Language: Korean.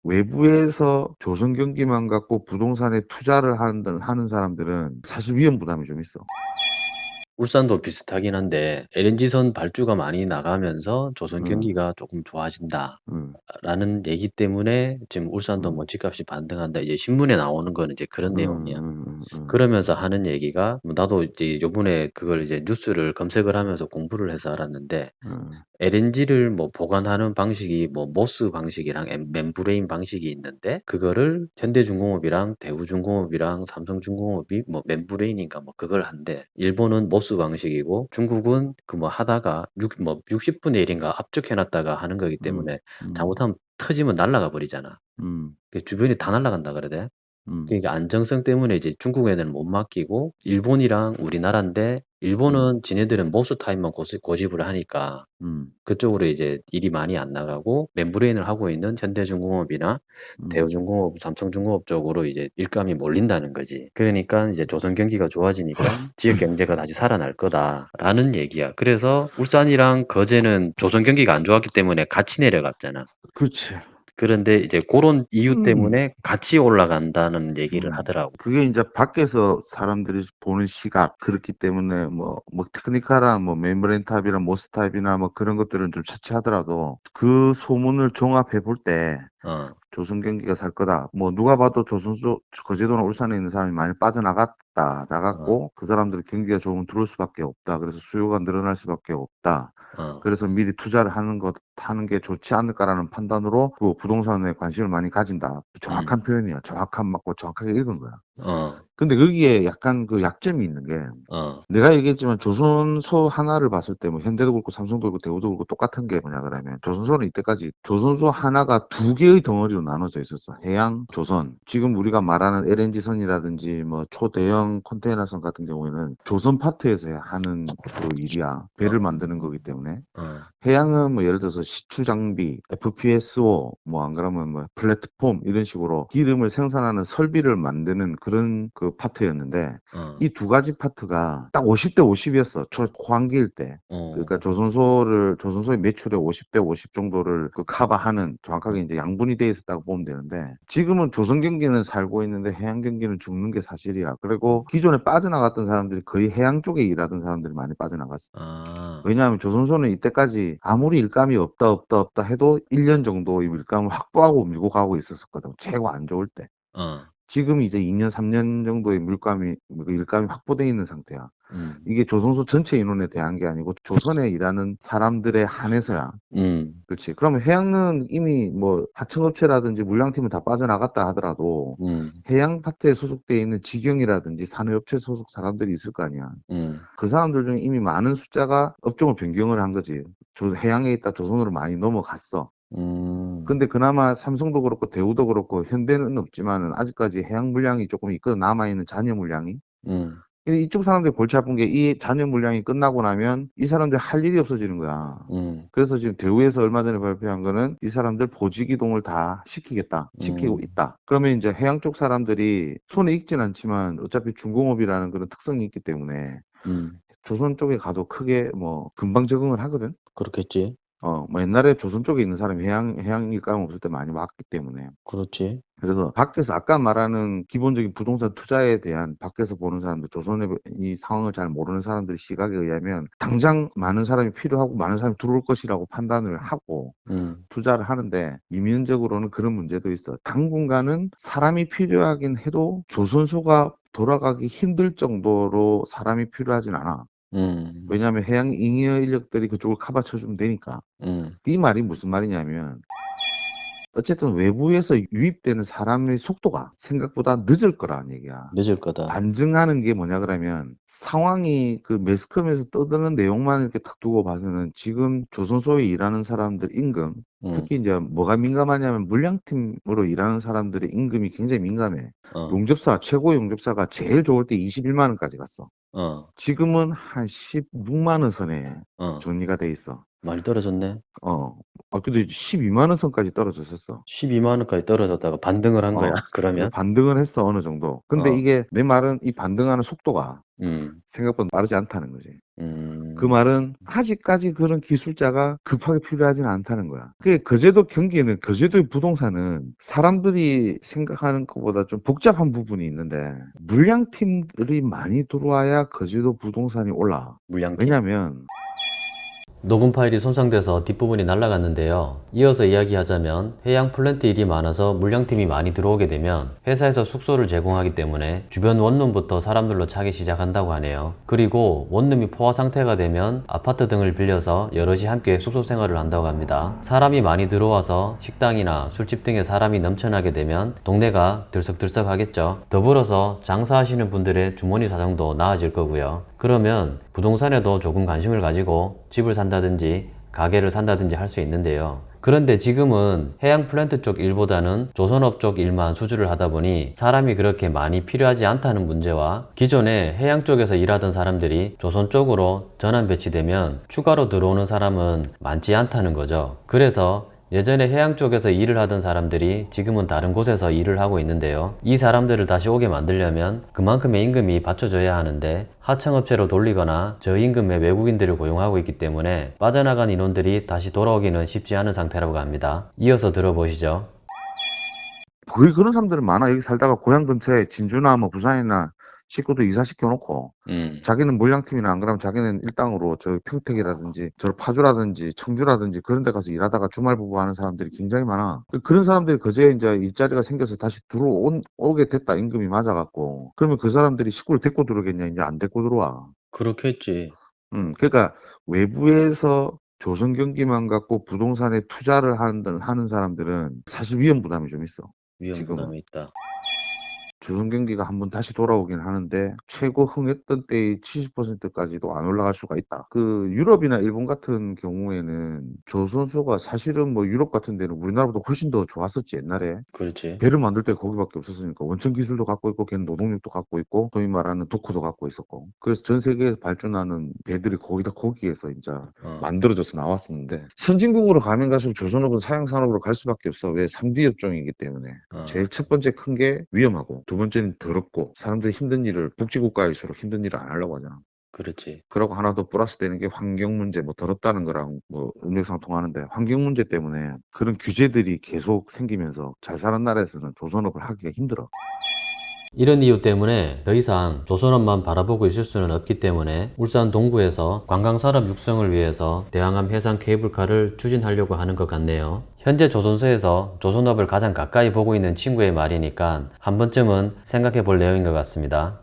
외부에서 조선 경기만 갖고 부동산에 투자를 하는 사람들은 사실 위험 부담이 좀 있어. 울산도 비슷하긴 한데 LNG선 발주가 많이 나가면서 "조선 음, 경기가 조금 좋아진다." 음, 라는 얘기 때문에 지금 울산도 뭐 음, "집값이 반등한다." 이제 신문에 나오는 거는 이제 그런 내용이야. 그러면서 하는 얘기가 뭐 나도 이제 요번에 그걸 이제 뉴스를 검색을 하면서 공부를 해서 알았는데 음, LNG를 뭐 보관하는 방식이 뭐 모스 방식이랑 멤브레인 방식이 있는데 그거를 현대중공업이랑 대우중공업이랑 삼성중공업이 뭐 멤브레인인가 뭐 그걸 한대. 일본은 모스 방식이고 중국은 그 뭐 하다가 60분의 1인가 압축해 놨다가 하는 거기 음, 때문에 음, 잘못하면 터지면 날아가 버리잖아. 음, 그 주변이 다 날아간다 그러대. 음, 그러니까 안정성 때문에 이제 중국에는 못 맡기고 일본이랑 우리나라인데 음, 일본은 지네들은 모스 타입만 고집을 하니까 음, 그쪽으로 이제 일이 많이 안 나가고 멤브레인을 하고 있는 현대중공업이나 음. 대우중공업, 삼성중공업 쪽으로 이제 일감이 몰린다는 거지. 그러니까 이제 조선 경기가 좋아지니까 지역 경제가 다시 살아날 거다라는 얘기야. 그래서 울산이랑 거제는 조선 경기가 안 좋았기 때문에 같이 내려갔잖아. 그렇지. 그런데 이제 고런 이유 음. 때문에 같이 올라간다는 얘기를 음. 하더라고. 그게 이제 밖에서 사람들이 보는 시각 그렇기 때문에 뭐 테크니컬한 뭐 멤브레인 탑이나 모스 탑이나 뭐 그런 것들은 좀 차치하더라도 그 소문을 종합해 볼 때 어, 조선 경기가 살 거다. 뭐 누가 봐도 조선소 거제도나 울산에 있는 사람이 많이 빠져나갔다. 어, 나갔고 그 사람들이 경기가 조금 들어올 수밖에 없다. 그래서 수요가 늘어날 수밖에 없다. 어, 그래서 미리 투자를 하는 게 좋지 않을까라는 판단으로 그 부동산에 관심을 많이 가진다. 정확한 음, 표현이야. 정확한 맞고 정확하게 읽은 거야. 어, 근데 거기에 약간 그 약점이 있는 게 어, 내가 얘기했지만 조선소 하나를 봤을 때 뭐 현대도 그렇고 삼성도 그렇고 대우도 그렇고 똑같은 게 뭐냐 그러면 조선소는 이때까지 조선소 하나가 두 개의 덩어리로 나눠져 있었어. 해양, 조선. 지금 우리가 말하는 LNG선이라든지 뭐 초대형 컨테이너선 같은 경우에는 조선 파트에서 하는 그 일이야. 배를 어, 만드는 거기 때문에. 어, 해양은 뭐 예를 들어서 시추 장비, FPSO, 뭐 안 그러면 뭐 플랫폼 이런 식으로 기름을 생산하는 설비를 만드는 그런 그 파트였는데 어, 이 두 가지 파트가 딱 50대 50이었어. 초환기일 때. 어, 그러니까 조선소의 매출의 50대 50 정도를 그 커버하는 정확하게 이제 양분이 돼 있었다고 보면 되는데 지금은 조선 경기는 살고 있는데 해양 경기는 죽는 게 사실이야. 그리고 기존에 빠져나갔던 사람들이 거의 해양 쪽에 일하던 사람들이 많이 빠져나갔어. 아, 왜냐하면 조선소는 이때까지 아무리 일감이 없다 해도 1년 정도 이 일감을 확보하고 밀고 가고 있었거든. 최고 안 좋을 때. 어, 지금 이제 2년, 3년 정도의 일감이 확보되어 있는 상태야. 음, 이게 조선소 전체 인원에 대한 게 아니고 조선에 일하는 사람들에 한해서야. 음, 그렇지. 그러면 해양은 이미 뭐 하청업체라든지 물량팀은 다 빠져나갔다 하더라도 음, 해양 파트에 소속되어 있는 직영이라든지 산업업체 소속 사람들이 있을 거 아니야. 음, 그 사람들 중에 이미 많은 숫자가 업종을 변경을 한 거지. 해양에 있다 조선으로 많이 넘어갔어. 음, 근데 그나마 삼성도 그렇고 대우도 그렇고 현대는 없지만은 아직까지 해양 물량이 조금 있거든. 남아있는 잔여 물량이. 음, 근데 이쪽 사람들이 골치 아픈 게 이 잔여 물량이 끝나고 나면 이 사람들 할 일이 없어지는 거야. 음, 그래서 지금 대우에서 얼마 전에 발표한 거는 이 사람들 보직 이동을 다 시키겠다. 시키고 음, 있다. 그러면 이제 해양 쪽 사람들이 손에 익진 않지만 어차피 중공업이라는 그런 특성이 있기 때문에 음, 조선 쪽에 가도 크게 뭐 금방 적응을 하거든. 그렇겠지. 뭐 옛날에 조선 쪽에 있는 사람이 해양 일감 없을 때 많이 왔기 때문에. 그렇지. 그래서 밖에서 아까 말하는 기본적인 부동산 투자에 대한 밖에서 보는 사람들, 조선의 이 상황을 잘 모르는 사람들의 시각에 의하면 당장 많은 사람이 필요하고 많은 사람이 들어올 것이라고 판단을 하고 음, 투자를 하는데 이면적으로는 그런 문제도 있어. 당분간은 사람이 필요하긴 해도 조선소가 돌아가기 힘들 정도로 사람이 필요하진 않아. 음, 왜냐하면 해양 잉여 인력들이 그쪽을 커버쳐주면 되니까. 음, 이 말이 무슨 말이냐면 어쨌든 외부에서 유입되는 사람의 속도가 생각보다 늦을 거라는 얘기야. 늦을 거다. 반증하는 게 뭐냐 그러면 상황이 그 매스컴에서 떠드는 내용만 이렇게 딱 두고 봐서는 지금 조선소에 일하는 사람들 임금 음, 특히 이제 뭐가 민감하냐면 물량팀으로 일하는 사람들의 임금이 굉장히 민감해. 어, 최고 용접사가 제일 좋을 때 21만 원까지 갔어. 어, 지금은 한 16만 원 선에 어, 정리가 돼 있어. 많이 떨어졌네. 근데 12만 원 선까지 떨어졌었어. 12만 원까지 떨어졌다가 반등을 한 거야. 그래, 그러면? 반등은 했어, 어느 정도. 근데 어. 이게 내 말은 이 반등하는 속도가 음. 생각보다 빠르지 않다는 거지. 그 음. 말은 아직까지 그런 기술자가 급하게 필요하지는 않다는 거야. 그게 거제도 경기는, 거제도의 부동산은 사람들이 생각하는 것보다 좀 복잡한 부분이 있는데, 물량팀들이 많이 들어와야 거제도 부동산이 올라. 물량팀. 왜냐면, 녹음 파일이 손상돼서 뒷부분이 날아갔는데요. 이어서 이야기하자면 해양 플랜트 일이 많아서 물량팀이 많이 들어오게 되면 회사에서 숙소를 제공하기 때문에 주변 원룸부터 사람들로 차기 시작한다고 하네요. 그리고 원룸이 포화 상태가 되면 아파트 등을 빌려서 여럿이 함께 숙소 생활을 한다고 합니다. 사람이 많이 들어와서 식당이나 술집 등에 사람이 넘쳐나게 되면 동네가 들썩들썩 하겠죠. 더불어서 장사하시는 분들의 주머니 사정도 나아질 거고요. 그러면 부동산에도 조금 관심을 가지고 집을 산다든지 가게를 산다든지 할 수 있는데요. 그런데 지금은 해양 플랜트 쪽 일보다는 조선업 쪽 일만 수주를 하다 보니 사람이 그렇게 많이 필요하지 않다는 문제와 기존에 해양 쪽에서 일하던 사람들이 조선 쪽으로 전환 배치되면 추가로 들어오는 사람은 많지 않다는 거죠. 그래서 예전에 해양 쪽에서 일을 하던 사람들이 지금은 다른 곳에서 일을 하고 있는데요. 이 사람들을 다시 오게 만들려면 그만큼의 임금이 받쳐줘야 하는데 하청업체로 돌리거나 저임금의 외국인들을 고용하고 있기 때문에 빠져나간 인원들이 다시 돌아오기는 쉽지 않은 상태라고 합니다. 이어서 들어보시죠. 거의 그런 사람들은 많아. 여기 살다가 고향 근처에 진주나 뭐 부산이나 식구도 이사시켜놓고, 자기는 물량팀이나 안 그러면 자기는 일당으로 저 평택이라든지 저 파주라든지 청주라든지 그런 데 가서 일하다가 주말 부부 하는 사람들이 굉장히 많아. 그런 사람들이 그제야 이제 일자리가 생겨서 다시 오게 됐다. 임금이 맞아갖고. 그러면 그 사람들이 식구를 데리고 들어오겠냐? 이제 안 데리고 들어와. 그렇겠지. 그러니까 외부에서 조선 경기만 갖고 부동산에 투자를 하는 사람들은 사실 위험 부담이 좀 있어. 위험 지금은. 부담이 있다. 조선 경기가 한번 다시 돌아오긴 하는데 최고 흥했던 때의 70%까지도 안 올라갈 수가 있다. 그 유럽이나 일본 같은 경우에는 조선소가 사실은 뭐 유럽 같은 데는 우리나라보다 훨씬 더 좋았었지 옛날에. 그렇지. 배를 만들 때 거기밖에 없었으니까 원천 기술도 갖고 있고 걔는 노동력도 갖고 있고 소위 말하는 도크도 갖고 있었고 그래서 전 세계에서 발전하는 배들이 거기에서 이제 만들어져서 나왔었는데 선진국으로 가면 갈수록 조선업은 사양산업으로 갈 수밖에 없어. 왜 3D 업종이기 때문에. 제일 첫 번째 큰 게 위험하고 두 번째는 더럽고 사람들이 힘든 일을 복지국가일수록 힘든 일을 안 하려고 하잖아. 그렇지. 그러고 하나 더 플러스 되는 게 환경 문제, 뭐 더럽다는 거랑 뭐 음력상통하는데 환경 문제 때문에 그런 규제들이 계속 생기면서 잘 사는 나라에서는 조선업을 하기가 힘들어. 이런 이유 때문에 더 이상 조선업만 바라보고 있을 수는 없기 때문에 울산 동구에서 관광산업 육성을 위해서 대왕암 해상 케이블카를 추진하려고 하는 것 같네요. 현재 조선소에서 조선업을 가장 가까이 보고 있는 친구의 말이니까 한 번쯤은 생각해 볼 내용인 것 같습니다.